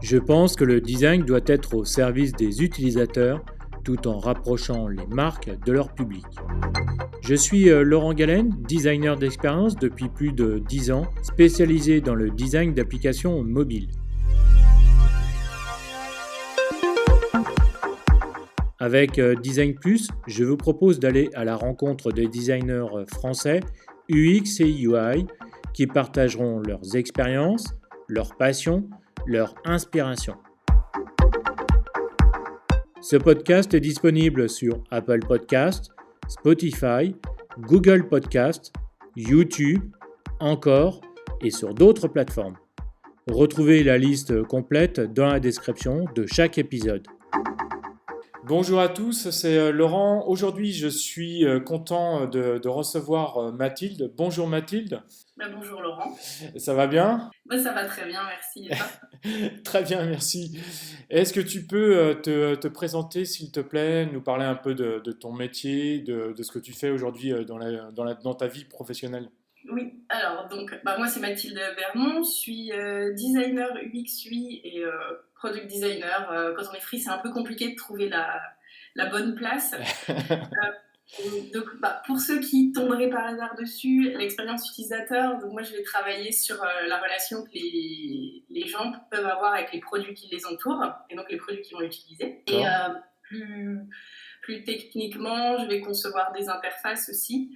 Je pense que le design doit être au service des utilisateurs tout en rapprochant les marques de leur public. Je suis Laurent Galen, designer d'expérience depuis plus de 10 ans, spécialisé dans le design d'applications mobiles. Avec Design Plus, je vous propose d'aller à la rencontre des designers français UX et UI qui partageront leurs expériences, leurs passions, leur inspiration. Ce podcast est disponible sur Apple Podcasts, Spotify, Google Podcasts, YouTube, encore et sur d'autres plateformes. Retrouvez la liste complète dans la description de chaque épisode. Bonjour à tous, c'est Laurent. Aujourd'hui, je suis content de recevoir Mathilde. Bonjour Mathilde. Bonjour Laurent. Ça va bien? Ça va très bien, merci. Et toi? Très bien, merci. Est-ce que tu peux te présenter, s'il te plaît, nous parler un peu de ton métier, de ce que tu fais aujourd'hui dans ta vie professionnelle? Oui, alors donc moi c'est Mathilde Vernon, je suis designer UX UI et product designer. Quand on est free, c'est un peu compliqué de trouver la bonne place. Donc pour ceux qui tomberaient par hasard dessus, l'expérience utilisateur, donc moi je vais travailler sur la relation que les gens peuvent avoir avec les produits qui les entourent et donc les produits qu'ils vont utiliser. Et plus techniquement, je vais concevoir des interfaces aussi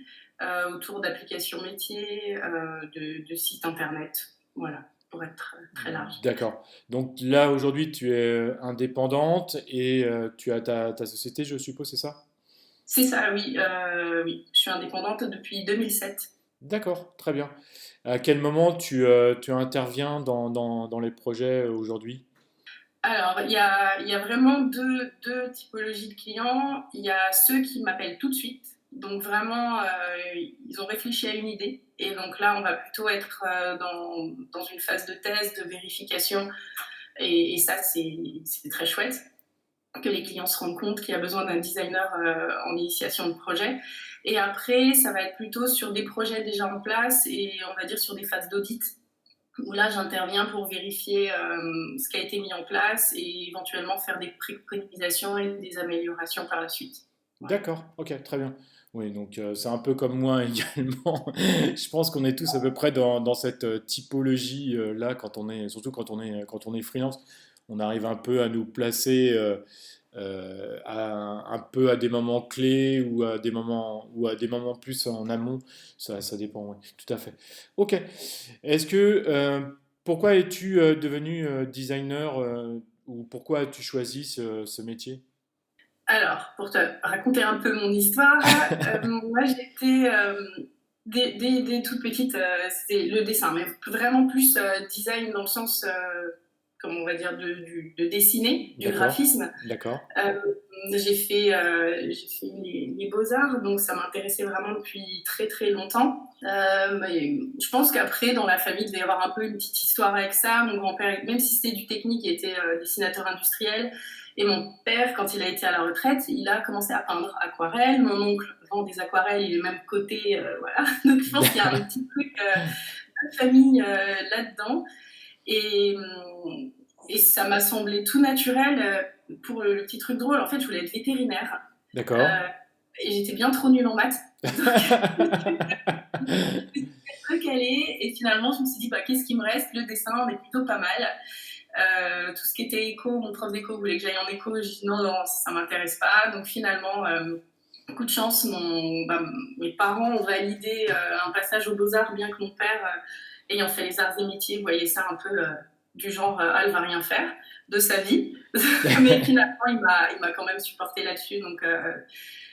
autour d'applications métiers, de sites internet, voilà, pour être très large. D'accord. Donc là, aujourd'hui, tu es indépendante et tu as ta société, je suppose, c'est ça? C'est ça, oui. Oui. Je suis indépendante depuis 2007. D'accord, très bien. À quel moment tu interviens dans les projets aujourd'hui? Alors, il y a vraiment deux typologies de clients. Il y a ceux qui m'appellent tout de suite. Donc vraiment, ils ont réfléchi à une idée. Et donc là, on va plutôt être dans une phase de test, de vérification. Et ça, c'est très chouette que les clients se rendent compte qu'il y a besoin d'un designer en initiation de projet. Et après, ça va être plutôt sur des projets déjà en place et on va dire sur des phases d'audit où là, j'interviens pour vérifier ce qui a été mis en place et éventuellement faire des préconisations et des améliorations par la suite. Voilà. D'accord, ok, très bien. Oui, donc c'est un peu comme moi également. Je pense qu'on est tous à peu près dans cette typologie là, surtout quand on est freelance, on arrive un peu à nous placer un peu à des moments clés ou à des moments plus en amont. Ça dépend, oui, tout à fait. Ok. Est-ce que pourquoi es-tu devenu designer ou pourquoi as-tu choisi ce métier? Alors, pour te raconter un peu mon histoire, moi j'étais dès toute petite, c'était le dessin, mais vraiment plus design dans le sens, comme on va dire, de dessiner, du D'accord, graphisme. d'accord, J'ai fait les beaux-arts, donc ça m'intéressait vraiment depuis très très longtemps. Mais je pense qu'après, dans la famille, il devait y avoir un peu une petite histoire avec ça. Mon grand-père, même si c'était du technique, il était dessinateur industriel. Et mon père, quand il a été à la retraite, il a commencé à peindre aquarelle. Mon oncle vend des aquarelles, il est même côté, voilà. Donc je pense qu'il y a un petit truc de famille là-dedans. Et, et ça m'a semblé tout naturel. Pour le petit truc drôle, en fait, je voulais être vétérinaire. d'accord. Et j'étais bien trop nulle en maths. Donc, j'étais très calée. Et finalement, je me suis dit, qu'est-ce qui me reste? Le dessin, on est plutôt pas mal. Tout ce qui était éco, mon prof d'éco voulait que j'aille en éco. J'ai dit non, ça m'intéresse pas. Donc finalement, coup de chance, mes parents ont validé un passage aux Beaux-Arts, bien que mon père, ayant fait les arts et métiers, voyait ça un peu du genre elle va rien faire de sa vie. Mais finalement, il m'a quand même supporté là-dessus. Donc,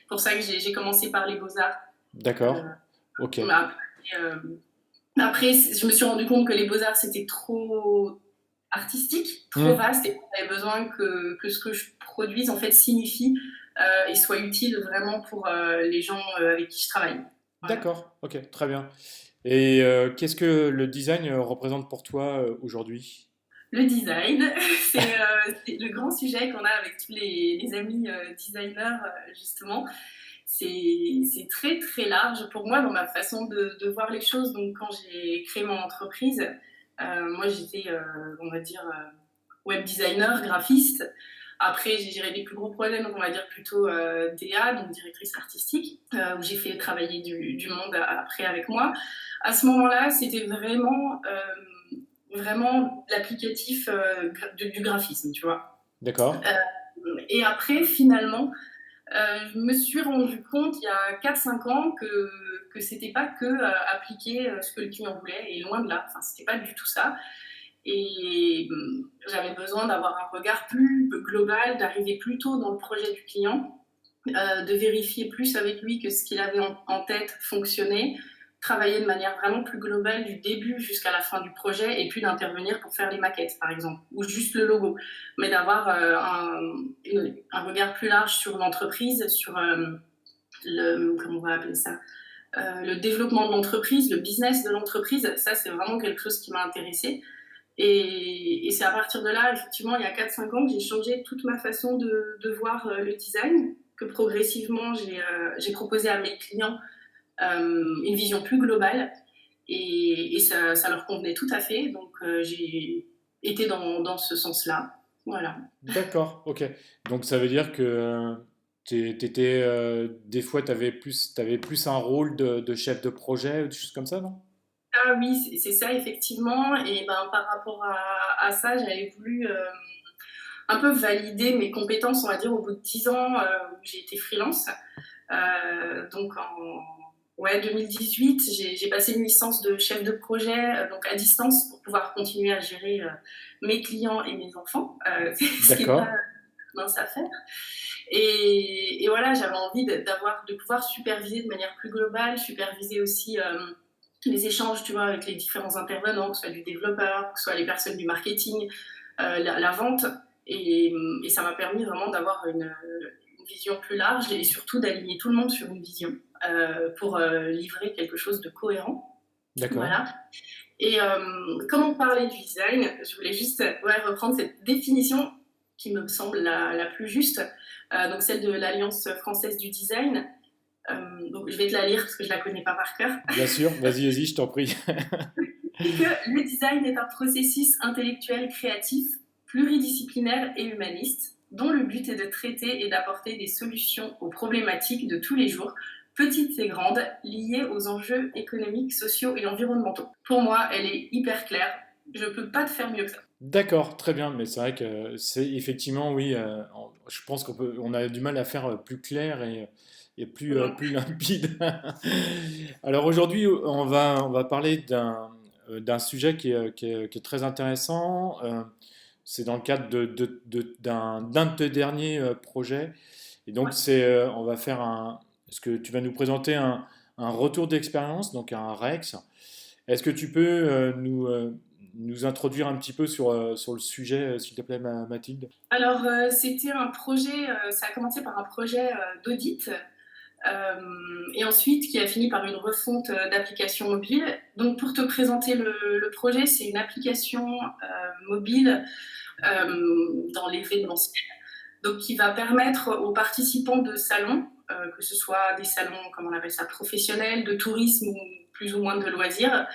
pour ça que j'ai commencé par les Beaux-Arts. D'accord, ok. Après, je me suis rendu compte que les Beaux-Arts, c'était trop artistique, trop vaste, et j'avais besoin que ce que je produise, en fait, signifie et soit utile vraiment pour les gens avec qui je travaille. Voilà. D'accord, ok, très bien. Et qu'est-ce que le design représente pour toi aujourd'hui? Le design, c'est le grand sujet qu'on a avec tous les amis designers, justement. C'est très très large pour moi dans ma façon de voir les choses. Donc quand j'ai créé mon entreprise, moi j'étais, on va dire, web designer, graphiste. Après, j'ai géré des plus gros projets, donc on va dire plutôt DA, donc directrice artistique, où j'ai fait travailler du monde après avec moi. À ce moment-là, c'était vraiment l'applicatif du graphisme, tu vois. D'accord. Et après, finalement, je me suis rendu compte il y a 4-5 ans que c'était pas que appliquer ce que le client voulait, et loin de là, enfin, c'était pas du tout ça. Et j'avais besoin d'avoir un regard plus global, d'arriver plus tôt dans le projet du client, de vérifier plus avec lui que ce qu'il avait en tête fonctionnait, travailler de manière vraiment plus globale du début jusqu'à la fin du projet, et puis d'intervenir pour faire les maquettes, par exemple, ou juste le logo, mais d'avoir un regard plus large sur l'entreprise, sur comment on va appeler ça, le développement de l'entreprise, le business de l'entreprise. Ça, c'est vraiment quelque chose qui m'a intéressée. Et c'est à partir de là, effectivement, il y a 4-5 ans, que j'ai changé toute ma façon de voir le design, que progressivement, j'ai proposé à mes clients une vision plus globale, et ça leur convenait tout à fait. Donc, j'ai été dans ce sens-là. Voilà. D'accord, ok. Donc ça veut dire que des fois, t'avais plus un rôle de chef de projet ou des choses comme ça, non? Ah oui, c'est ça, effectivement. Et ben, par rapport à ça, j'avais voulu un peu valider mes compétences, on va dire, au bout de 10 ans où j'ai été freelance. Donc en 2018, j'ai passé une licence de chef de projet donc à distance, pour pouvoir continuer à gérer mes clients et mes enfants, ce qui n'est pas D'accord, mince à faire. Et voilà, j'avais envie de pouvoir superviser de manière plus globale, superviser aussi les échanges, tu vois, avec les différents intervenants, que ce soit du développeur, que ce soit les personnes du marketing, la vente. Et ça m'a permis vraiment d'avoir une vision plus large, et surtout d'aligner tout le monde sur une vision pour livrer quelque chose de cohérent. d'accord. Voilà. Et comme on parlait du design, je voulais juste reprendre cette définition qui me semble la plus juste, donc celle de l'Alliance française du design. Donc je vais te la lire parce que je la connais pas par cœur. Bien sûr, vas-y, je t'en prie. Et que le design est un processus intellectuel créatif, pluridisciplinaire et humaniste, dont le but est de traiter et d'apporter des solutions aux problématiques de tous les jours, petites et grandes, liées aux enjeux économiques, sociaux et environnementaux. Pour moi, elle est hyper claire. Je ne peux pas te faire mieux que ça. D'accord, très bien, mais c'est vrai que c'est effectivement, oui, je pense on a du mal à faire plus clair et plus limpide. Alors aujourd'hui, on va parler d'un sujet qui est très intéressant. C'est dans le cadre d'un de tes derniers projets. Et donc, Ouais. on va faire est-ce que tu vas nous présenter un retour d'expérience, donc un REX. Est-ce que tu peux nous introduire un petit peu sur le sujet, s'il te plaît, Mathilde? Alors, c'était un projet, ça a commencé par un projet d'audit, et ensuite qui a fini par une refonte d'application mobile. Donc, pour te présenter le projet, c'est une application mobile dans l'événementiel, donc qui va permettre aux participants de salons, que ce soit des salons, comme on appelle ça, professionnels, de tourisme ou plus ou moins de loisirs,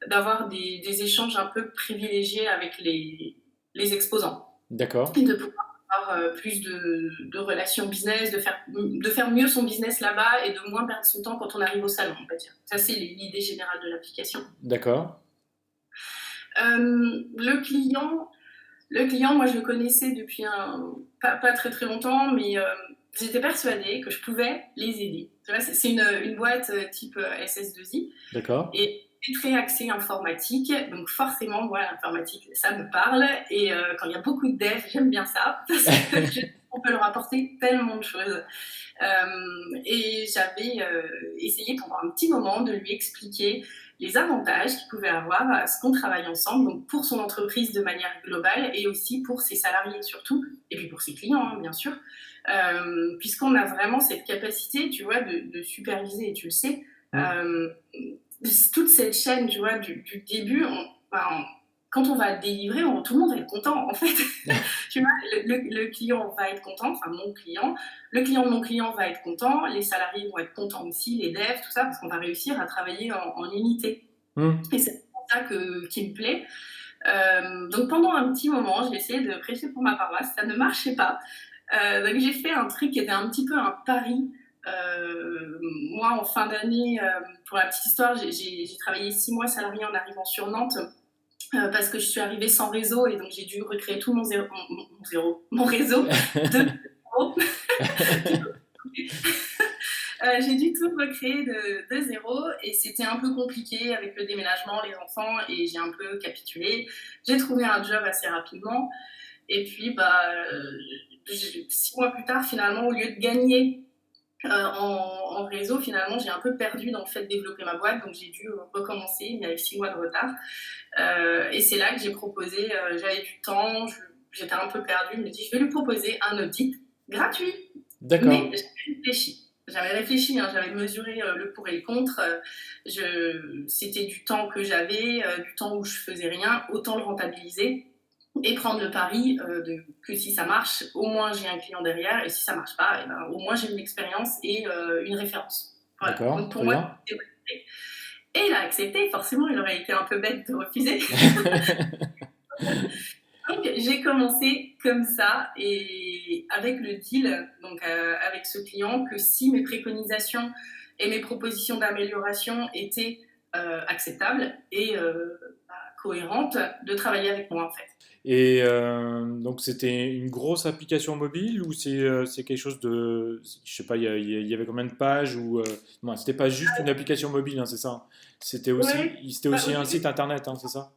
d'avoir des échanges un peu privilégiés avec les exposants, D'accord, et de pouvoir avoir plus de relations business, de faire mieux son business là-bas et de moins perdre son temps quand on arrive au salon, on va dire. Ça, c'est l'idée générale de l'application. d'accord, Le client, moi, je le connaissais depuis pas très très longtemps, mais j'étais persuadée que je pouvais les aider. Tu vois, c'est une boîte type SS2I, d'accord, et très axée informatique. Donc forcément, moi, l'informatique, ça me parle. Et quand il y a beaucoup de devs, j'aime bien ça, parce qu'on peut leur apporter tellement de choses. Et j'avais essayé pendant un petit moment de lui expliquer les avantages qu'il pouvait avoir à ce qu'on travaille ensemble, donc pour son entreprise de manière globale, et aussi pour ses salariés surtout, et puis pour ses clients, hein, bien sûr, puisqu'on a vraiment cette capacité, tu vois, de superviser, et tu le sais, hmm, toute cette chaîne, tu vois, du début. Quand on va délivrer, tout le monde va être content, en fait. Tu vois, le client va être content, enfin mon client, le client de mon client va être content, les salariés vont être contents aussi, les devs, tout ça, parce qu'on va réussir à travailler en unité. hmm. Et c'est pour ça qui me plaît. Donc pendant un petit moment, j'ai essayé de prêcher pour ma paroisse, ça ne marchait pas. Donc j'ai fait un truc qui était un petit peu un pari. Moi, en fin d'année, pour la petite histoire, j'ai travaillé 6 mois salarié en arrivant sur Nantes. Parce que je suis arrivée sans réseau et donc j'ai dû recréer tout mon réseau de zéro. J'ai dû tout recréer de zéro et c'était un peu compliqué avec le déménagement, les enfants, et j'ai un peu capitulé. J'ai trouvé un job assez rapidement et puis 6 mois plus tard, finalement, au lieu de gagner en réseau, finalement, j'ai un peu perdu dans le fait de développer ma boîte, donc j'ai dû recommencer. Il y avait 6 mois de retard. Et c'est là que j'ai proposé, j'avais du temps, j'étais un peu perdue, je me dis, je vais lui proposer un audit gratuit. D'accord. Mais j'avais réfléchi, hein, j'avais mesuré le pour et le contre. C'était du temps que j'avais, du temps où je faisais rien, autant le rentabiliser et prendre le pari que si ça marche, au moins j'ai un client derrière, et si ça marche pas, au moins j'ai une expérience et une référence. Voilà. D'accord, Donc pour très moi, bien. c'était validé. Et il a accepté, forcément, il aurait été un peu bête de refuser. Donc j'ai commencé comme ça, et avec le deal, donc avec ce client, que si mes préconisations et mes propositions d'amélioration étaient acceptables et cohérentes, de travailler avec moi en fait. Et donc c'était une grosse application mobile ou c'est quelque chose de, je sais pas, il y avait combien de pages ou non, c'était pas juste une application mobile, hein, c'est ça. Ouais. C'était Bah, aussi un site internet, hein, c'est ça.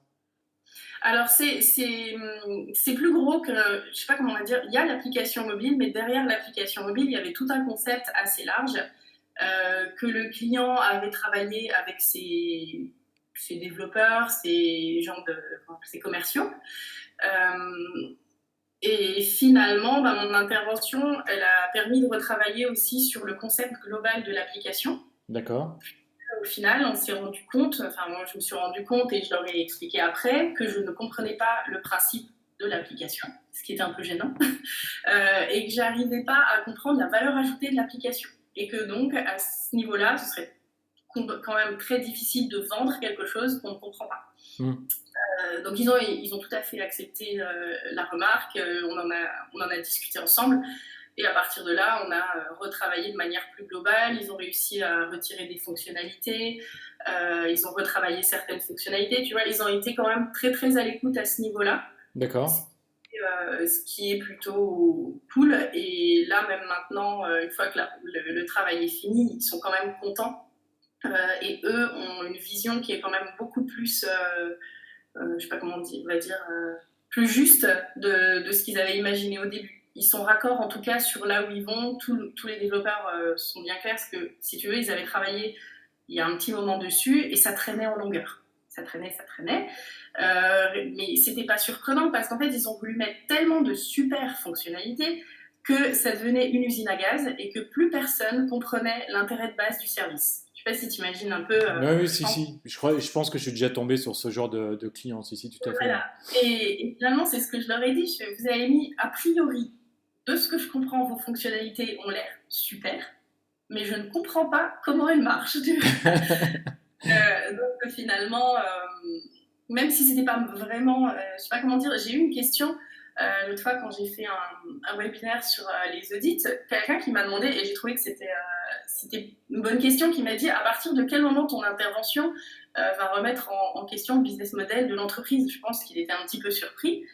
alors c'est plus gros que, je sais pas comment on va dire, il y a l'application mobile, mais derrière l'application mobile, il y avait tout un concept assez large que le client avait travaillé avec ses développeurs, ses commerciaux. Euh, et finalement, mon intervention, elle a permis de retravailler aussi sur le concept global de l'application. D'accord. Au final, on s'est rendu compte, enfin moi je me suis rendu compte et je leur ai expliqué après, que je ne comprenais pas le principe de l'application, ce qui était un peu gênant, et que j'arrivais pas à comprendre la valeur ajoutée de l'application. Et que donc, à ce niveau-là, ce serait quand même très difficile de vendre quelque chose qu'on ne comprend pas. Hmm. Donc ils ont tout à fait accepté la remarque, on en a discuté ensemble. Et à partir de là, on a retravaillé de manière plus globale. Ils ont réussi à retirer des fonctionnalités. Ils ont retravaillé certaines fonctionnalités. Tu vois, ils ont été quand même très, très à l'écoute à ce niveau-là. D'accord. Ce qui est plutôt cool. Et là, même maintenant, une fois que le travail est fini, ils sont quand même contents. Et eux ont une vision qui est quand même beaucoup plus, je sais pas comment on va dire, plus juste de ce qu'ils avaient imaginé au début. Ils sont raccords en tout cas sur là où ils vont. Tous les développeurs sont bien clairs parce que, si tu veux, ils avaient travaillé il y a un petit moment dessus et ça traînait en longueur. Ça traînait. Mais c'était pas surprenant parce qu'en fait, ils ont voulu mettre tellement de super fonctionnalités que ça devenait une usine à gaz et que plus personne comprenait l'intérêt de base du service. Je sais pas si tu imagines un peu. Oui, oui, si, si. Je pense que je suis déjà tombé sur ce genre de client. Si, si, tout à fait. Voilà. Et finalement, c'est ce que je leur ai dit. Vous avez mis, a priori, de ce que je comprends, vos fonctionnalités ont l'air super, mais je ne comprends pas comment elles marchent. Donc finalement, même si c'était pas vraiment, je sais pas comment dire, j'ai eu une question l'autre fois quand j'ai fait un webinaire sur les audits, quelqu'un qui m'a demandé, et j'ai trouvé que c'était une bonne question, qui m'a dit à partir de quel moment ton intervention va remettre en question le business model de l'entreprise. Je pense qu'il était un petit peu surpris.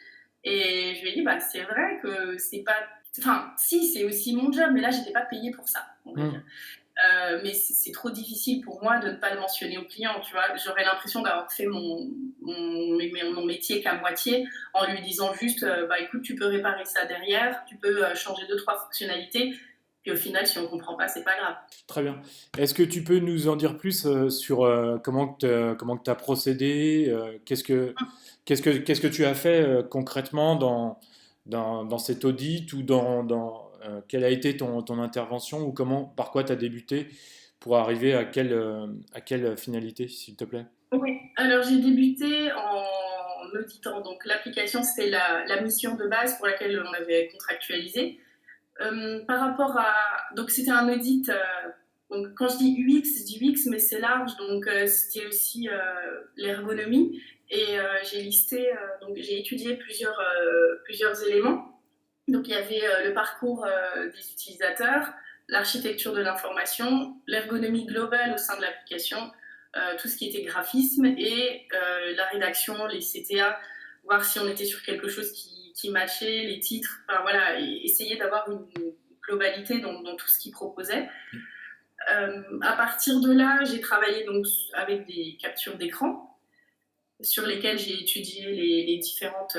Et je lui ai dit, c'est vrai que c'est pas. Enfin, si, c'est aussi mon job, mais là, j'étais pas payée pour ça, on va dire. Mais c'est trop difficile pour moi de ne pas le mentionner au client, tu vois. J'aurais l'impression d'avoir fait mon métier qu'à moitié en lui disant juste, écoute, tu peux réparer ça derrière, tu peux changer 2-3 fonctionnalités, puis au final, si on comprend pas, c'est pas grave. Très bien. Est-ce que tu peux nous en dire plus sur comment tu as procédé, qu'est-ce que tu as fait concrètement dans cet audit ou quelle a été ton intervention ou par quoi tu as débuté pour arriver à quelle finalité, s'il te plaît? Oui, alors j'ai débuté en auditant, donc l'application, c'était la mission de base pour laquelle on avait contractualisé. Par rapport à. Donc, c'était un audit. Donc, quand je dis UX, mais c'est large. Donc, c'était aussi l'ergonomie. Et j'ai listé, donc j'ai étudié plusieurs éléments. Donc il y avait le parcours des utilisateurs, l'architecture de l'information, l'ergonomie globale au sein de l'application, tout ce qui était graphisme et la rédaction, les CTA, voir si on était sur quelque chose qui matchait, les titres, enfin voilà, et essayer d'avoir une globalité dans tout ce qu'ils proposaient. À partir de là, j'ai travaillé donc avec des captures d'écran sur lesquelles j'ai étudié les différentes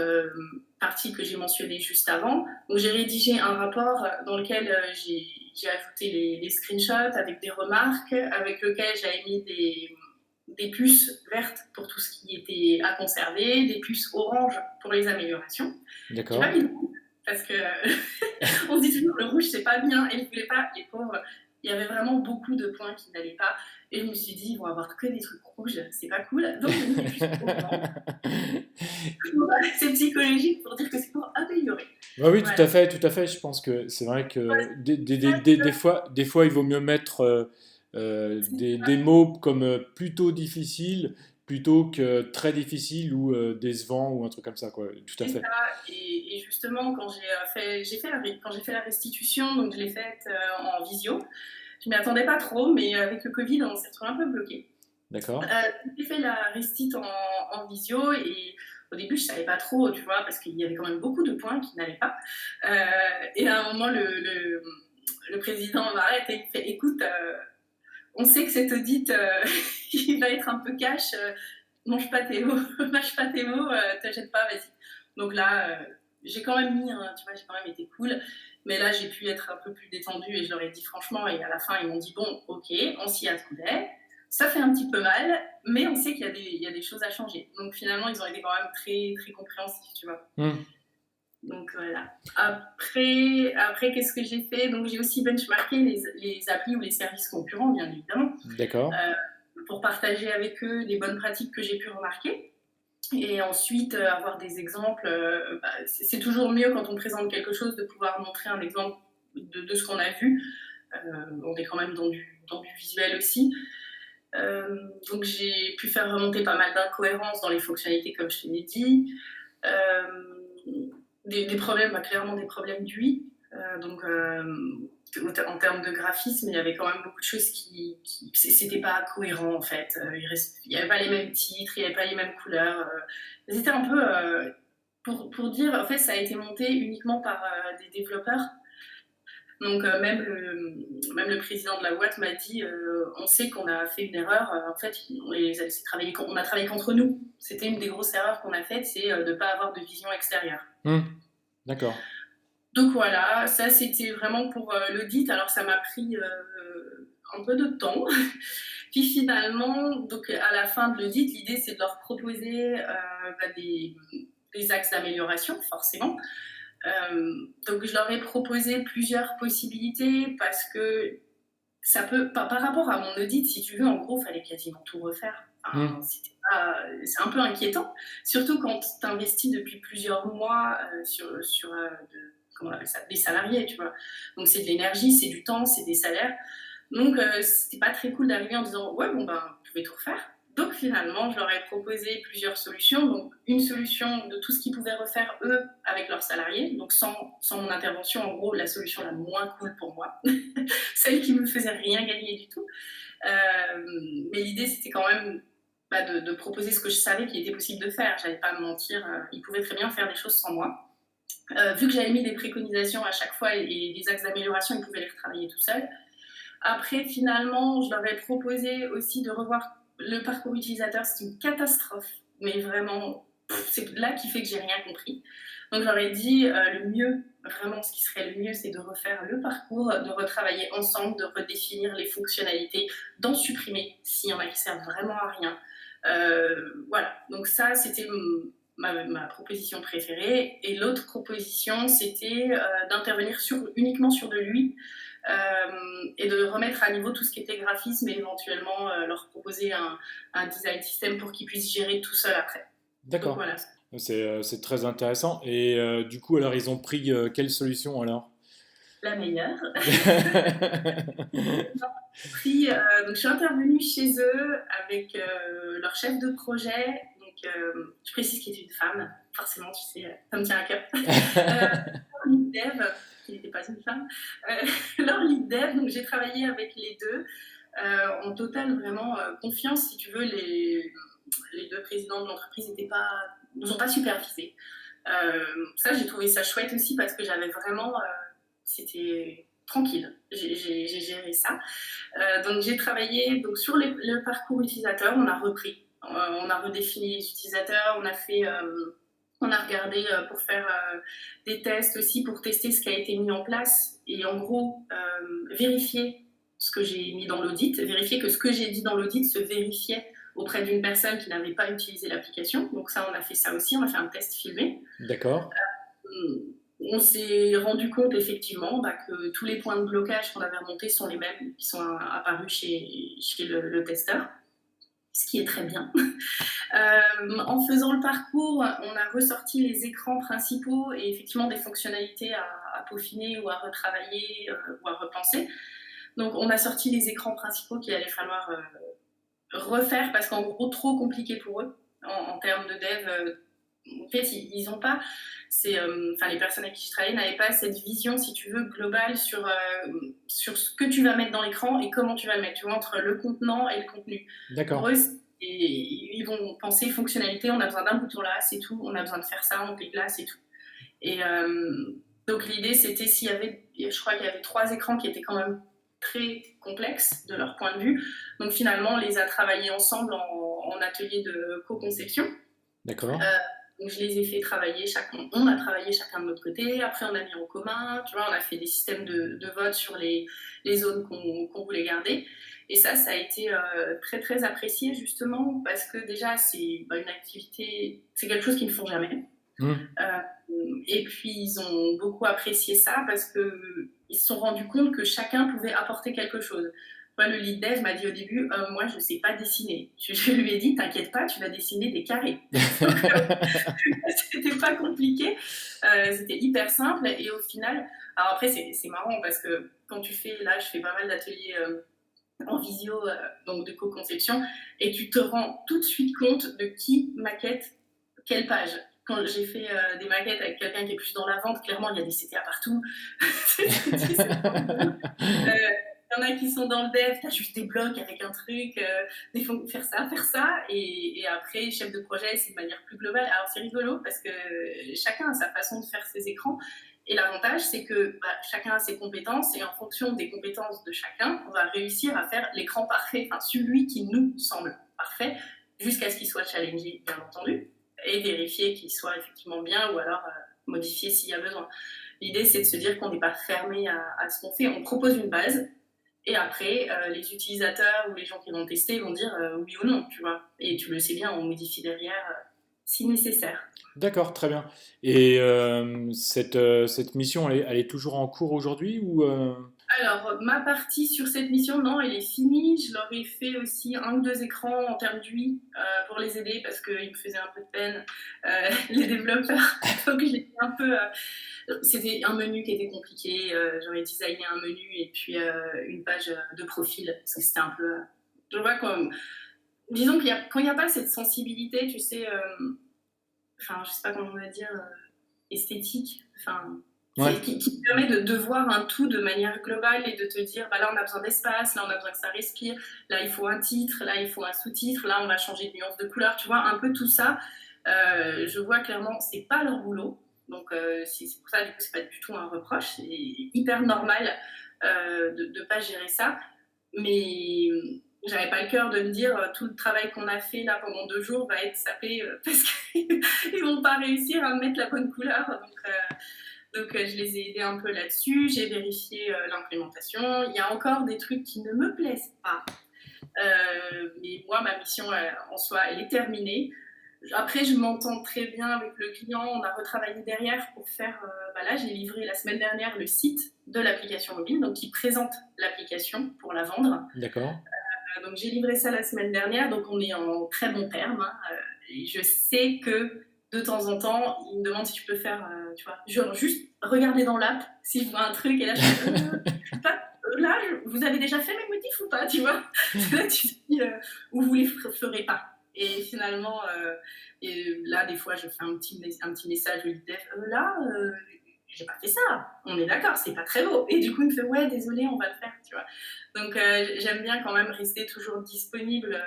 parties que j'ai mentionnées juste avant. Donc j'ai rédigé un rapport dans lequel j'ai ajouté les screenshots avec des remarques, avec lequel j'avais mis des puces vertes pour tout ce qui était à conserver, des puces oranges pour les améliorations. D'accord. J'ai pas mis de rouge parce que on se dit toujours le rouge c'est pas bien et je voulais pas, les pauvres, il y avait vraiment beaucoup de points qui n'allaient pas et je me suis dit ils vont avoir que des trucs rouges, c'est pas cool, donc j'ai mis des puces oranges. C'est psychologique pour dire que c'est pour améliorer. Bah oui, Voilà. tout à fait. Je pense que c'est vrai Voilà, que des fois, il vaut mieux mettre des mots comme plutôt difficile plutôt que très difficile ou décevant ou un truc comme ça, quoi. Tout à c'est fait. ça. Et justement, quand quand j'ai fait la restitution, donc je l'ai faite en visio. Je m'y attendais pas trop, mais avec le Covid, on s'est retrouvé un peu bloqué. D'accord. J'ai fait la restit en visio et au début, je savais pas trop, tu vois, parce qu'il y avait quand même beaucoup de points qui n'allaient pas. Et à un moment, le président m'arrête et il fait écoute, on sait que cet audit, il va être un peu cash, mange pas tes mots, mâche pas tes mots, te jette pas, vas-y. Donc là, j'ai quand même mis, tu vois, j'ai quand même été cool. Mais là, j'ai pu être un peu plus détendue et je leur ai dit franchement, et à la fin, ils m'ont dit bon, ok, on s'y attendait. Ça fait un petit peu mal, mais on sait qu'il y a des choses à changer. Donc finalement, ils ont été quand même très, très compréhensifs, tu vois. Donc voilà. Après qu'est-ce que j'ai fait? Donc j'ai aussi benchmarké les applis ou les services concurrents, bien évidemment, D'accord. pour partager avec eux les bonnes pratiques que j'ai pu remarquer. Et ensuite, avoir des exemples. C'est toujours mieux quand on présente quelque chose de pouvoir montrer un exemple de ce qu'on a vu. On est quand même dans du visuel aussi. Donc j'ai pu faire remonter pas mal d'incohérences dans les fonctionnalités, comme je te l'ai dit. Des problèmes, clairement des problèmes d'UI. En termes de graphisme, il y avait quand même beaucoup de choses qui c'était pas cohérent en fait. Il n'y avait pas les mêmes titres, il n'y avait pas les mêmes couleurs. C'était un peu, pour dire, en fait, ça a été monté uniquement par des développeurs. Donc même le président de la boîte m'a dit, on sait qu'on a fait une erreur. En fait, on a travaillé contre nous. C'était une des grosses erreurs qu'on a faites, c'est de ne pas avoir de vision extérieure. D'accord. Donc voilà, ça c'était vraiment pour l'audit. Alors ça m'a pris un peu de temps. Puis finalement, donc à la fin de l'audit, l'idée c'est de leur proposer des axes d'amélioration, forcément. Donc je leur ai proposé plusieurs possibilités parce que ça peut, par rapport à mon audit, si tu veux, en gros, il fallait quasiment tout refaire. Enfin, c'est un peu inquiétant, surtout quand tu investis depuis plusieurs mois sur comment on appelle ça, des salariés, tu vois. Donc c'est de l'énergie, c'est du temps, c'est des salaires. Donc c'était pas très cool d'arriver en disant ouais bon ben vous pouvez tout refaire. Donc finalement je leur ai proposé plusieurs solutions. Donc une solution de tout ce qu'ils pouvaient refaire eux avec leurs salariés, donc sans mon intervention, en gros la solution la moins cool pour moi, celle qui me faisait rien gagner du tout. Mais l'idée c'était quand même de proposer ce que je savais qu'il était possible de faire. J'allais pas me mentir, ils pouvaient très bien faire des choses sans moi. Vu que j'avais mis des préconisations à chaque fois et des axes d'amélioration, ils pouvaient les retravailler tout seuls. Après, finalement, je leur ai proposé aussi de revoir le parcours utilisateur. C'est une catastrophe, mais vraiment, c'est là qui fait que j'ai rien compris. Donc, je leur ai dit le mieux, vraiment, ce qui serait le mieux, c'est de refaire le parcours, de retravailler ensemble, de redéfinir les fonctionnalités, d'en supprimer s'il y en a qui servent vraiment à rien. Voilà. Donc ça, c'était ma proposition préférée. Et l'autre proposition, c'était d'intervenir uniquement sur de l'UI. Et de remettre à niveau tout ce qui était graphisme et éventuellement leur proposer un design system pour qu'ils puissent gérer tout seul après. Donc D'accord. voilà. C'est très intéressant. Et du coup, alors, ils ont pris quelle solution alors? La meilleure. Donc, je suis intervenue chez eux avec leur chef de projet. Donc je précise qu'il est une femme, forcément, tu sais, ça me tient à cœur. Leur lead dev, qui n'était pas une femme, leur lead dev, donc j'ai travaillé avec les deux, en totale vraiment confiance, si tu veux, les deux présidents de l'entreprise nous ont pas supervisés. Ça, j'ai trouvé ça chouette aussi parce que j'avais vraiment, c'était tranquille, j'ai géré ça. Donc j'ai travaillé donc, sur le parcours utilisateur, on a repris, on a redéfini les utilisateurs, on a regardé pour faire des tests aussi, pour tester ce qui a été mis en place et en gros vérifier ce que j'ai mis dans l'audit, vérifier que ce que j'ai dit dans l'audit se vérifiait auprès d'une personne qui n'avait pas utilisé l'application. Donc ça, on a fait ça aussi, on a fait un test filmé. D'accord. On s'est rendu compte effectivement que tous les points de blocage qu'on avait remontés sont les mêmes qui sont apparus chez le testeur, ce qui est très bien. En faisant le parcours, on a ressorti les écrans principaux et effectivement des fonctionnalités à peaufiner ou à retravailler ou à repenser. Donc on a sorti les écrans principaux qu'il allait falloir refaire parce qu'en gros trop compliqué pour eux en termes de dev. En fait, ils n'ont pas, les personnes avec qui je travaillais n'avaient pas cette vision, si tu veux, globale sur ce que tu vas mettre dans l'écran et comment tu vas le mettre, tu vois, entre le contenant et le contenu. D'accord. Pour eux, ils vont penser fonctionnalité, on a besoin d'un bouton là, c'est tout, on a besoin de faire ça, on clique là, c'est tout. Et donc l'idée, c'était je crois qu'il y avait 3 écrans qui étaient quand même très complexes de leur point de vue. Donc finalement, on les a travaillés ensemble en atelier de co-conception. D'accord. Donc je les ai fait travailler on a travaillé chacun de notre côté, après on a mis en commun, tu vois, on a fait des systèmes de vote sur les zones qu'on voulait garder. Et ça a été très très apprécié justement parce que déjà c'est une activité, c'est quelque chose qu'ils ne font jamais. Et puis ils ont beaucoup apprécié ça parce qu'ils se sont rendus compte que chacun pouvait apporter quelque chose. Moi, le lead dev m'a dit au début, moi je ne sais pas dessiner. Je lui ai dit, t'inquiète pas, tu vas dessiner des carrés. C'était pas compliqué, c'était hyper simple et au final, alors après c'est marrant parce que quand je fais pas mal d'ateliers en visio, donc de co-conception, et tu te rends tout de suite compte de qui maquette quelle page. Quand j'ai fait des maquettes avec quelqu'un qui est plus dans la vente, clairement il y a des CTA partout. Il y en a qui sont dans le dev, t'as juste des blocs avec un truc, il faut faire ça, et après, chef de projet, c'est de manière plus globale. Alors c'est rigolo parce que chacun a sa façon de faire ses écrans, et l'avantage, c'est que chacun a ses compétences, et en fonction des compétences de chacun, on va réussir à faire l'écran parfait, enfin celui qui nous semble parfait, jusqu'à ce qu'il soit challengé, bien entendu, et vérifier qu'il soit effectivement bien, ou alors modifier s'il y a besoin. L'idée, c'est de se dire qu'on n'est pas fermé à ce qu'on fait, on propose une base, et après, les utilisateurs ou les gens qui vont tester vont dire oui ou non, tu vois. Et tu le sais bien, on modifie derrière si nécessaire. D'accord, très bien. Et cette mission, elle est toujours en cours aujourd'hui ou Alors, ma partie sur cette mission, non, elle est finie. Je leur ai fait aussi 1 ou 2 écrans en termes d'UI pour les aider parce qu'ils me faisaient un peu de peine, les développeurs. Donc, j'ai un peu... c'était un menu qui était compliqué. J'aurais designé un menu et puis une page de profil. Parce que c'était un peu... je vois comme... Disons qu'il quand il n'y a pas cette sensibilité, tu sais... je sais pas comment on va dire... esthétique. Ouais. Qui permet de voir un tout de manière globale et de te dire là on a besoin d'espace, là on a besoin que ça respire, là il faut un titre, là il faut un sous-titre, là on va changer de nuance de couleur, tu vois, un peu tout ça. Je vois clairement, c'est pas leur boulot, donc c'est pour ça, du coup, c'est pas du tout un reproche, c'est hyper normal de pas gérer ça, mais j'avais pas le cœur de me dire tout le travail qu'on a fait là pendant 2 jours va être sapé parce qu'ils vont pas réussir à me mettre la bonne couleur, donc je les ai aidés un peu là-dessus, j'ai vérifié l'implémentation. Il y a encore des trucs qui ne me plaisent pas. Mais moi, ma mission en soi, elle est terminée. Après, je m'entends très bien avec le client. On a retravaillé derrière pour faire... là, j'ai livré la semaine dernière le site de l'application mobile, donc qui présente l'application pour la vendre. D'accord. Donc j'ai livré ça la semaine dernière, donc on est en très bon terme. Et je sais que de temps en temps, il me demande si je peux faire, tu vois, genre juste regarder dans l'app si je vois un truc et là, vous avez déjà fait mes motifs ou pas, tu vois. Là, tu te dis, ou vous les ferez pas. Et finalement, et là, des fois, je fais un petit message au lead dev. J'ai pas fait ça. On est d'accord, c'est pas très beau. Et du coup, il me fait, ouais, désolé, on va le faire, tu vois. Donc, j'aime bien quand même rester toujours disponible.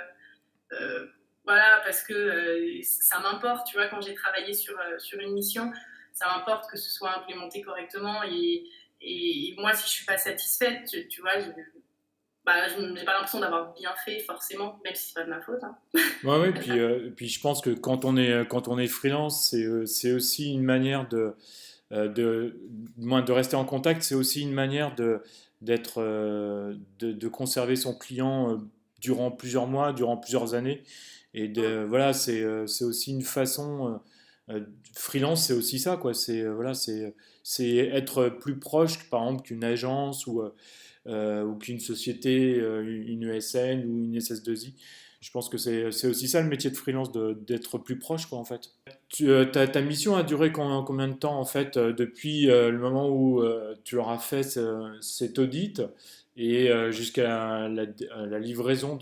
Euh, voilà, parce que ça m'importe, tu vois, quand j'ai travaillé sur une mission, ça m'importe que ce soit implémenté correctement. Et moi, si je suis pas satisfaite, tu vois, j'ai pas l'impression d'avoir bien fait, forcément, même si c'est pas de ma faute. Hein. Ouais, ouais, puis je pense que quand on est freelance, c'est aussi une manière moins de rester en contact, c'est aussi une manière de conserver son client durant plusieurs mois, durant plusieurs années. Voilà, c'est aussi une façon. Freelance, c'est aussi ça, quoi. C'est être plus proche, par exemple, qu'une agence ou qu'une société, une ESN ou une SS2I. Je pense que c'est aussi ça le métier de freelance, d'être plus proche, quoi, en fait. Ta mission a duré combien de temps, en fait, depuis le moment où tu leur as fait cet audit et jusqu'à la livraison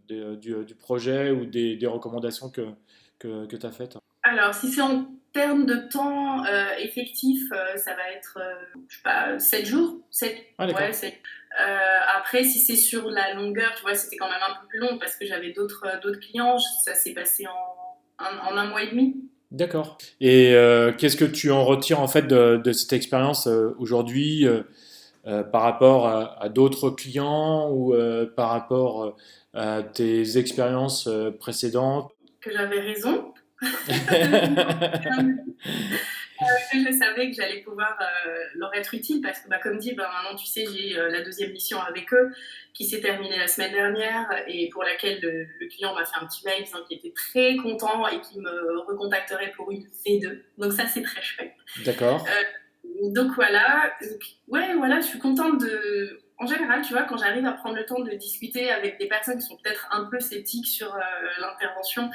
du projet ou des recommandations que tu as faites? Alors, si c'est en termes de temps effectif, ça va être, je sais pas, 7 jours. Ah, Ouais, d'accord. 7. Après, si c'est sur la longueur, tu vois, c'était quand même un peu plus long parce que j'avais d'autres clients. Ça s'est passé en un mois et demi. D'accord. Et qu'est-ce que tu en retires, en fait, de cette expérience aujourd'hui par rapport à d'autres clients ou par rapport à tes expériences précédentes? Que j'avais raison. Que je savais que j'allais pouvoir leur être utile parce que, comme dit, maintenant tu sais, j'ai la deuxième mission avec eux qui s'est terminée la semaine dernière et pour laquelle le client m'a fait un petit mail disant qu'il était très content et qu'il me recontacterait pour une V2. Donc ça, c'est très chouette. D'accord. Donc voilà, ouais, voilà, je suis contente de. En général, tu vois, quand j'arrive à prendre le temps de discuter avec des personnes qui sont peut-être un peu sceptiques sur l'intervention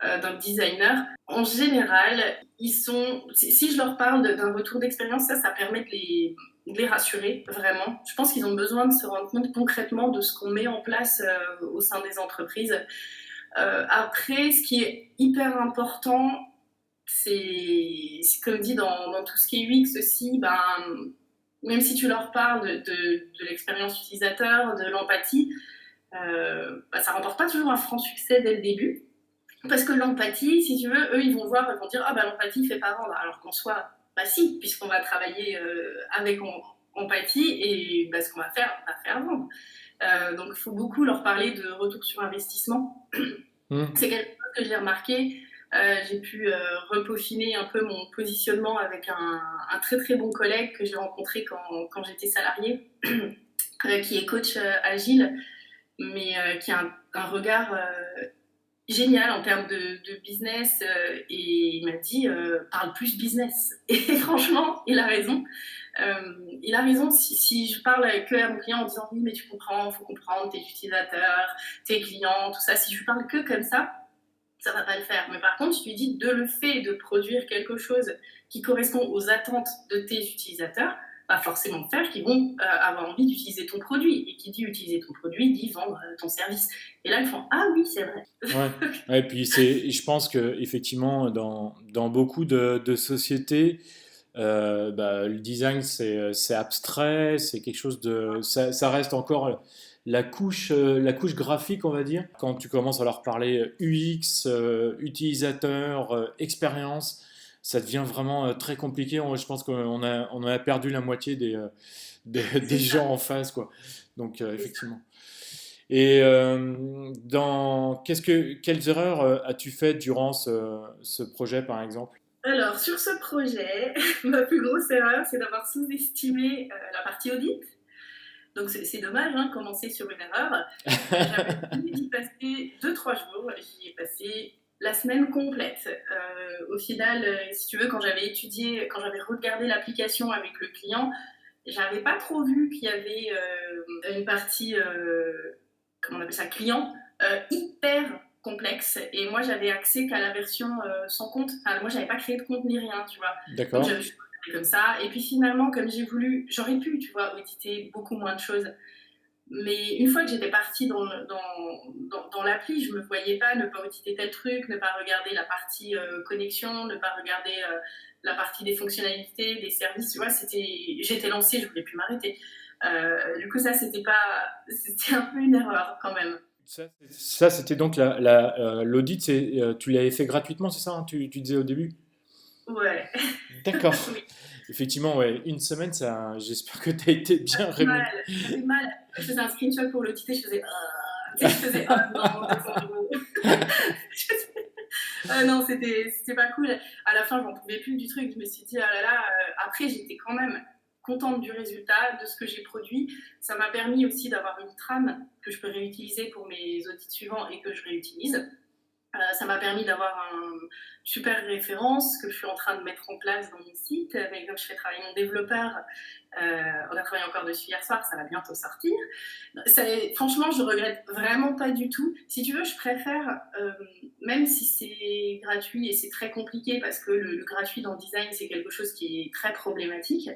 d'un designer, en général, si je leur parle d'un retour d'expérience, ça permet de les rassurer, vraiment. Je pense qu'ils ont besoin de se rendre compte concrètement de ce qu'on met en place au sein des entreprises. Après, ce qui est hyper important, c'est comme dit dans tout ce qui est UX aussi, même si tu leur parles de l'expérience utilisateur, de l'empathie, ça remporte pas toujours un franc succès dès le début. Parce que l'empathie, si tu veux, eux, ils vont voir, ils vont dire, l'empathie fait pas vendre. Alors qu'en soi, si, puisqu'on va travailler avec empathie et ce qu'on va faire vendre. Donc, il faut beaucoup leur parler de retour sur investissement. Hmm. C'est quelque chose que j'ai remarqué. J'ai pu repeaufiner un peu mon positionnement avec un très très bon collègue que j'ai rencontré quand j'étais salariée, qui est coach agile, mais qui a un regard génial en termes de business et il m'a dit parle plus business. Et franchement, il a raison. Il a raison si je parle avec à mon client en disant oui mais tu comprends, faut comprendre tes utilisateurs, tes clients, tout ça. Si je lui parle que comme ça va pas le faire. Mais par contre, je lui dis de le fait de produire quelque chose qui correspond aux attentes de tes utilisateurs, va forcément faire qu'ils vont avoir envie d'utiliser ton produit. Et qui dit utiliser ton produit, dit vendre ton service. Et là, ils font ah oui, c'est vrai. Ouais. Ouais, et puis je pense que effectivement, dans beaucoup de sociétés, le design c'est abstrait, c'est quelque chose ça reste encore la couche graphique, on va dire. Quand tu commences à leur parler UX, utilisateur, expérience, ça devient vraiment très compliqué. Je pense on a perdu la moitié des C'est ça. gens en face, quoi. Donc effectivement. Et quelles erreurs as-tu fait durant ce projet, par exemple? Alors, sur ce projet, ma plus grosse erreur, c'est d'avoir sous-estimé la partie audit. Donc, c'est dommage, hein, commencer sur une erreur. J'avais prévu d'y passer 2-3 jours. J'y ai passé la semaine complète. Au final, si tu veux, quand j'avais regardé l'application avec le client, j'avais pas trop vu qu'il y avait une partie, comment on appelle ça, client, hyper complexe. Et moi, j'avais accès qu'à la version sans compte. Enfin, moi, j'avais pas créé de compte ni rien, tu vois. Donc, D'accord. je suis comme ça. Et puis finalement, comme j'ai voulu, j'aurais pu, tu vois, auditer beaucoup moins de choses. Mais une fois que j'étais partie dans l'appli, je me voyais pas ne pas auditer tel truc, ne pas regarder la partie connexion, ne pas regarder la partie des fonctionnalités, des services. Tu vois, j'étais lancée, je voulais plus m'arrêter. Du coup, c'était un peu une erreur quand même. C'était donc l'audit, tu l'avais fait gratuitement, c'est ça, hein, tu disais au début? Ouais. D'accord. Oui. Effectivement, ouais, une semaine, j'espère que tu as été bien rémunéré. Ça fait mal. Je faisais un screenshot pour l'auditer, je faisais tu sais, je faisais non, 200 €. Non, c'était pas cool. À la fin, j'en pouvais plus du truc. Je me suis dit, ah là là. Après, j'étais quand même contente du résultat, de ce que j'ai produit. Ça m'a permis aussi d'avoir une trame que je peux réutiliser pour mes audits suivants et que je réutilise. Ça m'a permis d'avoir une super référence que je suis en train de mettre en place dans mon site. Mais comme je fais travailler mon développeur, on a travaillé encore dessus hier soir, ça va bientôt sortir. Franchement, je regrette vraiment pas du tout. Si tu veux, je préfère, même si c'est gratuit et c'est très compliqué parce que le gratuit dans le design, c'est quelque chose qui est très problématique.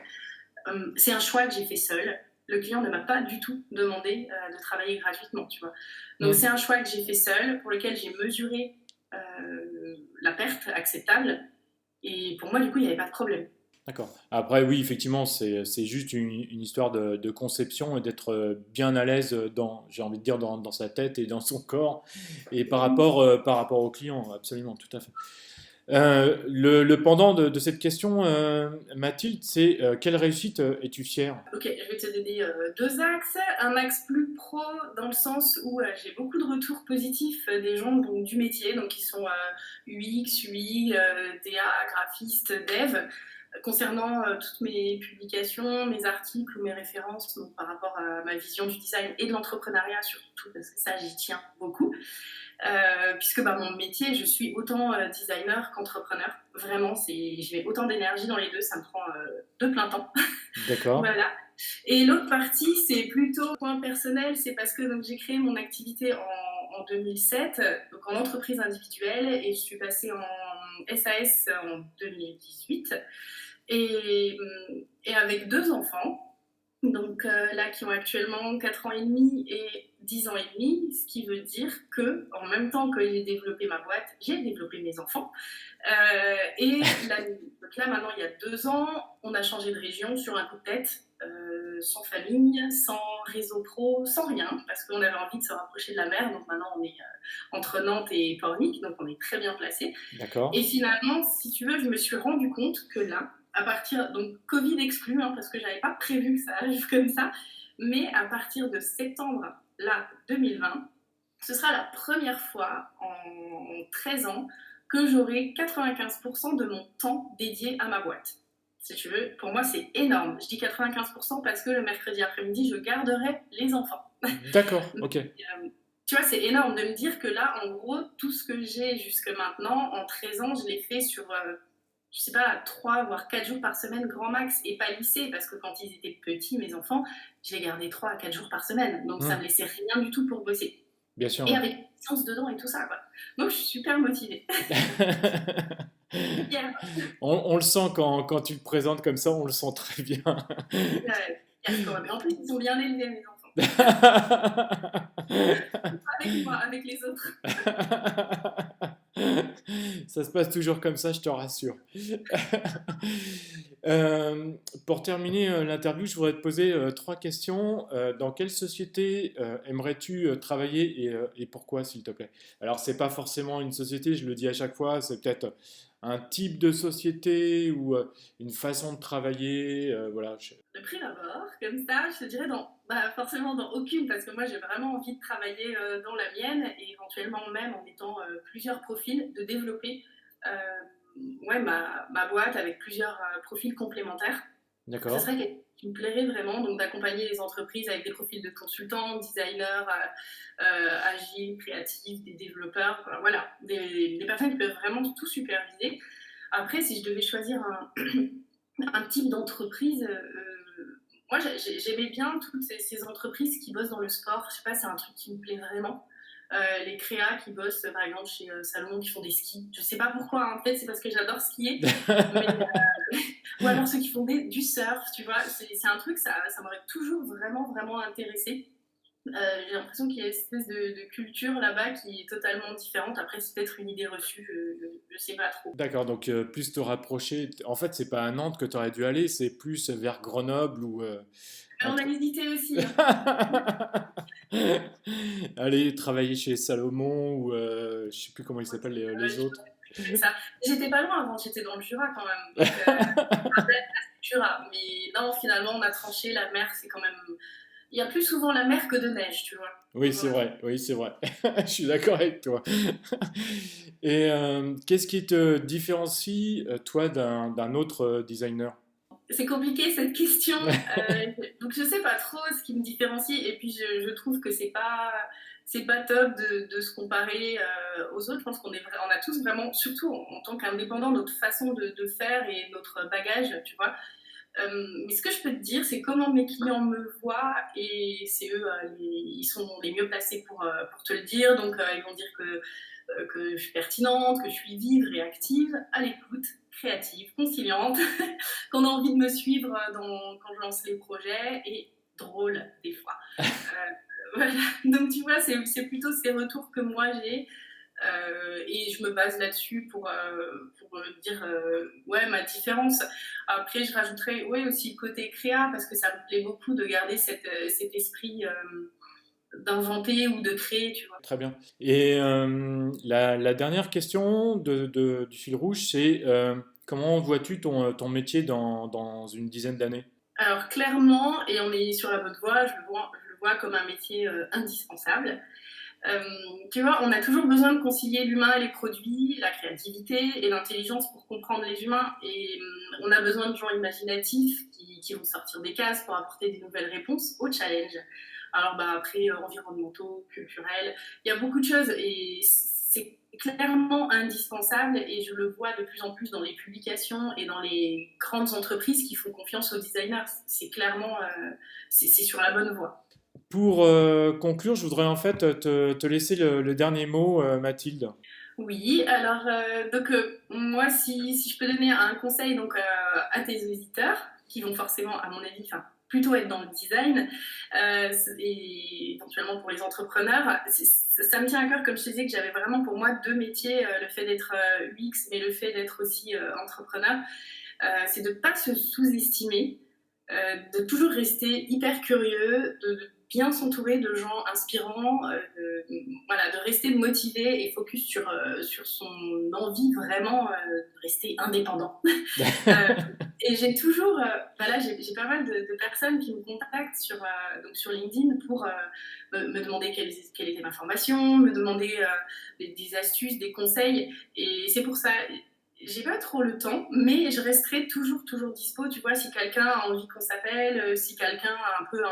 C'est un choix que j'ai fait seul. Le client ne m'a pas du tout demandé de travailler gratuitement, tu vois. Donc c'est un choix que j'ai fait seul, pour lequel j'ai mesuré la perte acceptable. Et pour moi, du coup, il n'y avait pas de problème. D'accord. Après, oui, effectivement, c'est juste une histoire de conception et d'être bien à l'aise j'ai envie de dire, dans sa tête et dans son corps et par rapport au client, absolument, tout à fait. Le pendant de cette question, Mathilde, c'est quelle réussite es-tu fière? Ok, je vais te donner deux axes. Un axe plus pro, dans le sens où j'ai beaucoup de retours positifs des gens donc, du métier, donc qui sont UX, UI, DA, graphistes, dev, concernant toutes mes publications, mes articles ou mes références donc, par rapport à ma vision du design et de l'entrepreneuriat surtout, parce que ça, j'y tiens beaucoup. Puisque mon métier, je suis autant designer qu'entrepreneur. Vraiment, je mets autant d'énergie dans les deux, ça me prend de plein temps. D'accord. Voilà. Et l'autre partie, c'est plutôt point personnel, c'est parce que donc, j'ai créé mon activité en 2007, donc en entreprise individuelle, et je suis passée en SAS en 2018. Et, et avec deux enfants, donc là qui ont actuellement 4 ans et demi et 10 ans et demi, ce qui veut dire que en même temps que j'ai développé ma boîte, j'ai développé mes enfants. Donc là maintenant il y a 2 ans, on a changé de région sur un coup de tête, sans famille, sans réseau pro, sans rien, parce qu'on avait envie de se rapprocher de la mer. Donc maintenant on est entre Nantes et Pornic, donc on est très bien placé. D'accord. Et finalement, si tu veux, je me suis rendu compte que là, à partir, donc Covid exclu, parce que j'avais pas prévu que ça arrive comme ça, mais à partir de septembre, là, 2020, ce sera la première fois en 13 ans que j'aurai 95% de mon temps dédié à ma boîte. Si tu veux, pour moi, c'est énorme. Je dis 95% parce que le mercredi après-midi, je garderai les enfants. D'accord, ok. Tu vois, c'est énorme de me dire que là, en gros, tout ce que j'ai jusque maintenant, en 13 ans, je l'ai fait sur, je sais pas, 3 voire 4 jours par semaine, grand max, et pas lycée, parce que quand ils étaient petits, mes enfants, je les gardais 3 à 4 jours par semaine. Donc ça me laissait rien du tout pour bosser. Bien sûr. Et avec science dedans et tout ça, quoi. Donc je suis super motivée. Yeah. On le sent quand tu te présentes comme ça, on le sent très bien. Mais en plus, ils sont bien élevés, mes enfants. Avec moi, avec les autres. Ça se passe toujours comme ça, je te rassure. Pour terminer l'interview, je voudrais te poser 3 questions. Dans quelle société aimerais-tu travailler et pourquoi, s'il te plaît? Alors, c'est pas forcément une société, je le dis à chaque fois, c'est peut-être un type de société ou une façon de travailler. Voilà. De prime abord, comme ça, je te dirais forcément dans aucune, parce que moi j'ai vraiment envie de travailler dans la mienne et éventuellement même en étant plusieurs profils, de développer ma boîte avec plusieurs profils complémentaires. D'accord. Ce serait quelque chose qui me plairait vraiment, donc d'accompagner les entreprises avec des profils de consultants, designers, agiles, créatifs, des développeurs, voilà, des personnes qui peuvent vraiment tout superviser. Après, si je devais choisir un type d'entreprise, moi j'aimais bien toutes ces entreprises qui bossent dans le sport. Je sais pas, c'est un truc qui me plaît vraiment. Les créas qui bossent par exemple chez Salomon, qui font des skis. Je sais pas pourquoi, en fait c'est parce que j'adore skier. Ou alors ceux qui font du surf, tu vois. C'est un truc, ça m'aurait toujours vraiment intéressé. J'ai l'impression qu'il y a une espèce de culture là-bas qui est totalement différente. Après, c'est peut-être une idée reçue, je sais pas trop. D'accord, donc plus te rapprocher. En fait, c'est pas à Nantes que tu aurais dû aller, c'est plus vers Grenoble ou Mais on a entre. hésité aussi, hein. Aller travailler chez Salomon ou je sais plus comment ils Ouais, s'appellent les autres. j'aurais pu faire ça. J'étais pas loin avant, j'étais dans le Jura quand même. Donc, Jura. Mais non, finalement, on a tranché. La mer, c'est quand même. Il y a plus souvent la mer que de neige, tu vois. Oui, c'est Voilà. vrai, oui, c'est vrai. Je suis d'accord avec toi. Et qu'est-ce qui te différencie, toi, d'un autre designer? C'est compliqué cette question. Donc je sais pas trop ce qui me différencie. Et puis je trouve que c'est pas top de se comparer aux autres. Je pense on a tous vraiment, surtout en tant qu'indépendant, notre façon de faire et notre bagage, tu vois. Mais ce que je peux te dire, c'est comment mes clients me voient et c'est eux, ils sont les mieux placés pour te le dire. Donc, ils vont dire que je suis pertinente, que je suis vive, réactive, à l'écoute, créative, conciliante, qu'on a envie de me suivre quand je lance les projets et drôle des fois. Voilà. Donc, tu vois, c'est plutôt ces retours que moi j'ai. Et je me base là-dessus pour dire ouais, ma différence. Après, je rajouterais ouais, aussi le côté créa, parce que ça me plaît beaucoup de garder cet esprit d'inventer ou de créer, tu vois. Très bien. Et la dernière question du fil rouge, c'est comment vois-tu ton métier dans une dizaine d'années? Alors, clairement, et on est sur la bonne voie, je le vois comme un métier indispensable. Euh, Tu vois, on a toujours besoin de concilier l'humain et les produits, la créativité et l'intelligence pour comprendre les humains. Et on a besoin de gens imaginatifs qui vont sortir des cases pour apporter des nouvelles réponses aux challenges. Alors, bah, après, environnementaux, culturels, il y a beaucoup de choses et c'est clairement indispensable et je le vois de plus en plus dans les publications et dans les grandes entreprises qui font confiance aux designers. C'est clairement, c'est sur la bonne voie. Pour conclure, je voudrais en fait te laisser le dernier mot, Mathilde. Oui, alors moi, si je peux donner un conseil donc à tes auditeurs, qui vont forcément, à mon avis, enfin, plutôt être dans le design, et éventuellement pour les entrepreneurs, ça me tient à cœur, comme je te disais, que j'avais vraiment pour moi deux métiers, le fait d'être UX, mais le fait d'être aussi entrepreneur, c'est de ne pas se sous-estimer, de toujours rester hyper curieux, de bien s'entourer de gens inspirants, voilà, de rester motivé et focus sur son envie vraiment de rester indépendant. Euh, et j'ai toujours, voilà, j'ai pas mal de personnes qui me contactent donc sur LinkedIn pour me demander quelle était ma formation, me demander des astuces, des conseils. Et c'est pour ça, j'ai pas trop le temps, mais je resterai toujours dispo. Tu vois, si quelqu'un a envie qu'on s'appelle, si quelqu'un a un peu un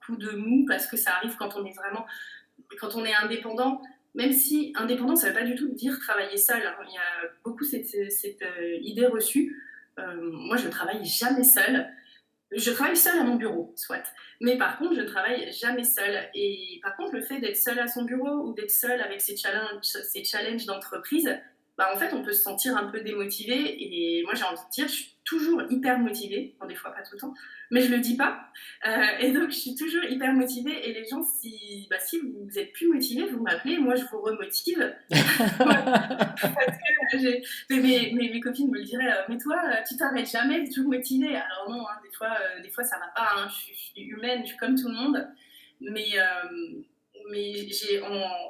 coup de mou, parce que ça arrive quand on est indépendant, même si indépendant, ça ne veut pas du tout dire travailler seul, hein. Il y a beaucoup cette idée reçue. Moi, je ne travaille jamais seule. Je travaille seule à mon bureau, soit. Mais par contre, je ne travaille jamais seule. Et par contre, le fait d'être seule à son bureau ou d'être seule avec ses challenges d'entreprise, bah, en fait, on peut se sentir un peu démotivé. Et moi, j'ai envie de dire, je suis toujours hyper motivée. Bon, des fois, pas tout le temps, mais je le dis pas. Et donc, je suis toujours hyper motivée. Et les gens, si vous êtes plus motivé, vous m'appelez. Moi, je vous remotive. Parce que mes copines me le diraient, mais toi, tu t'arrêtes jamais, tu es toujours motivée. Alors non, hein, des fois ça va pas, hein, je suis humaine, je suis comme tout le monde. Mais,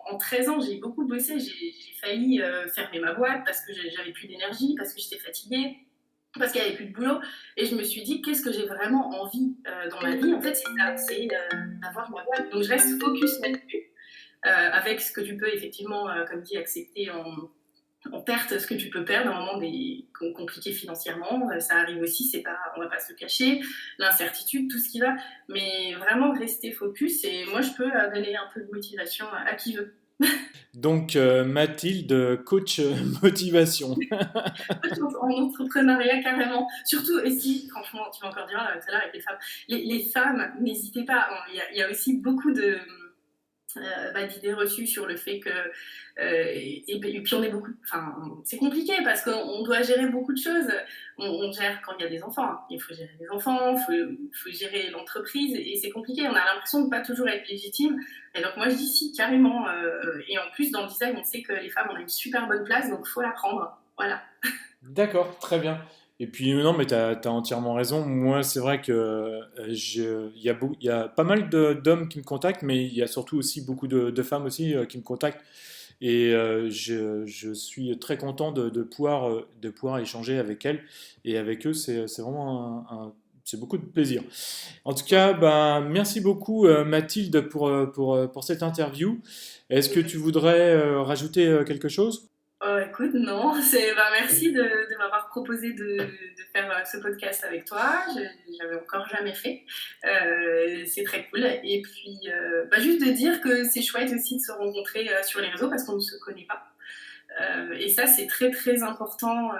en 13 ans, j'ai beaucoup bossé, j'ai failli fermer ma boîte parce que j'avais plus d'énergie, parce que j'étais fatiguée, parce qu'il n'y avait plus de boulot. Et je me suis dit, qu'est-ce que j'ai vraiment envie dans ma vie? En fait, c'est ça, c'est d'avoir ma boîte. Donc je reste focus là-dessus, avec ce que tu peux effectivement, comme dit, accepter en perte, ce que tu peux perdre à un moment compliqué financièrement. Ça arrive aussi, on va pas se le cacher, l'incertitude, tout ce qui va. Mais vraiment rester focus et moi je peux donner un peu de motivation à qui veut. Donc, Mathilde, coach motivation. En entrepreneuriat carrément. Surtout, et si, franchement, tu vas encore dire tout à l'heure avec les femmes. Les femmes, n'hésitez pas. Il y a aussi beaucoup d'idées reçues sur le fait que et puis on est beaucoup, enfin c'est compliqué parce qu'on doit gérer beaucoup de choses. On gère quand il y a des enfants, hein. Il faut gérer les enfants, faut gérer l'entreprise et c'est compliqué. On a l'impression de pas toujours être légitime. Et donc moi je dis si carrément. Et en plus dans le design on sait que les femmes on a une super bonne place donc faut la prendre. Voilà. D'accord, très bien. Et puis non, mais tu as entièrement raison. Moi, c'est vrai que il y a pas mal d'hommes qui me contactent, mais il y a surtout aussi beaucoup de femmes aussi qui me contactent. Et je suis très content de pouvoir échanger avec elles. Et avec eux, c'est vraiment c'est beaucoup de plaisir. En tout cas, ben, merci beaucoup Mathilde pour cette interview. Est-ce que tu voudrais rajouter quelque chose? Oh, écoute, non, merci de m'avoir proposé de faire ce podcast avec toi. J'avais encore jamais fait. C'est très cool. Et puis, juste de dire que c'est chouette aussi de se rencontrer sur les réseaux parce qu'on ne se connaît pas. Et ça, c'est très très important.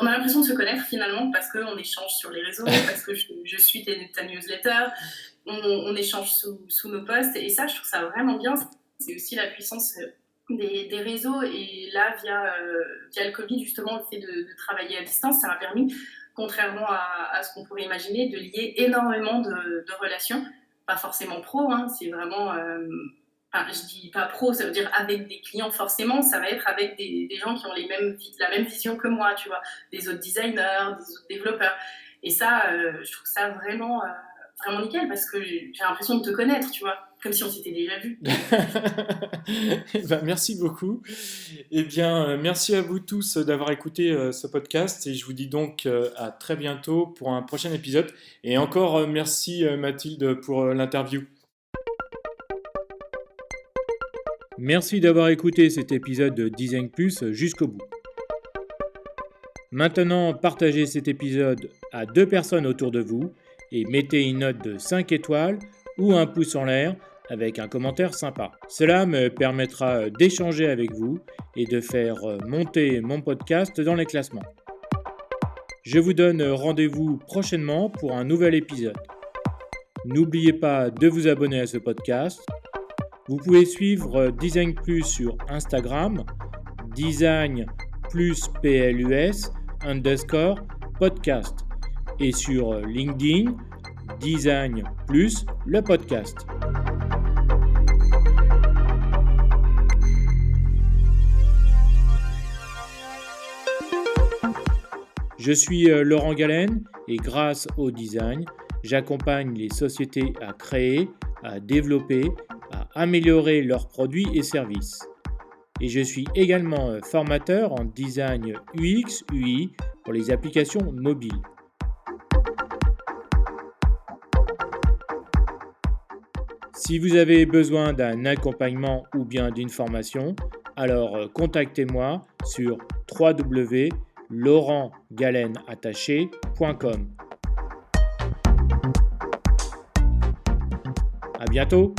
On a l'impression de se connaître finalement parce qu'on échange sur les réseaux, parce que je suis ta newsletter, on échange sous nos posts. Et ça, je trouve ça vraiment bien. C'est aussi la puissance des réseaux. Et là, via le Covid, justement, le fait de travailler à distance, ça m'a permis, contrairement à ce qu'on pourrait imaginer, de lier énormément de relations. Pas forcément pro, hein, c'est vraiment... Enfin, je dis pas pro, ça veut dire avec des clients forcément, ça va être avec des gens qui ont la même vision que moi, tu vois, des autres designers, des autres développeurs. Et ça, je trouve ça vraiment nickel parce que j'ai l'impression de te connaître, tu vois, comme si on s'était déjà vu. Ben, merci beaucoup. Eh bien, merci à vous tous d'avoir écouté ce podcast et je vous dis donc à très bientôt pour un prochain épisode. Et encore merci Mathilde pour l'interview. Merci d'avoir écouté cet épisode de Design Plus jusqu'au bout. Maintenant, partagez cet épisode à 2 personnes autour de vous et mettez une note de 5 étoiles ou un pouce en l'air avec un commentaire sympa. Cela me permettra d'échanger avec vous et de faire monter mon podcast dans les classements. Je vous donne rendez-vous prochainement pour un nouvel épisode. N'oubliez pas de vous abonner à ce podcast. Vous pouvez suivre Design Plus sur Instagram, Design plus PLUS_podcast et sur LinkedIn, Design plus le podcast. Je suis Laurent Galen et grâce au design, j'accompagne les sociétés à créer, à développer, à améliorer leurs produits et services. Et je suis également formateur en design UX, UI pour les applications mobiles. Si vous avez besoin d'un accompagnement ou bien d'une formation, alors contactez-moi sur www.laurentgalenattaché.com. À bientôt!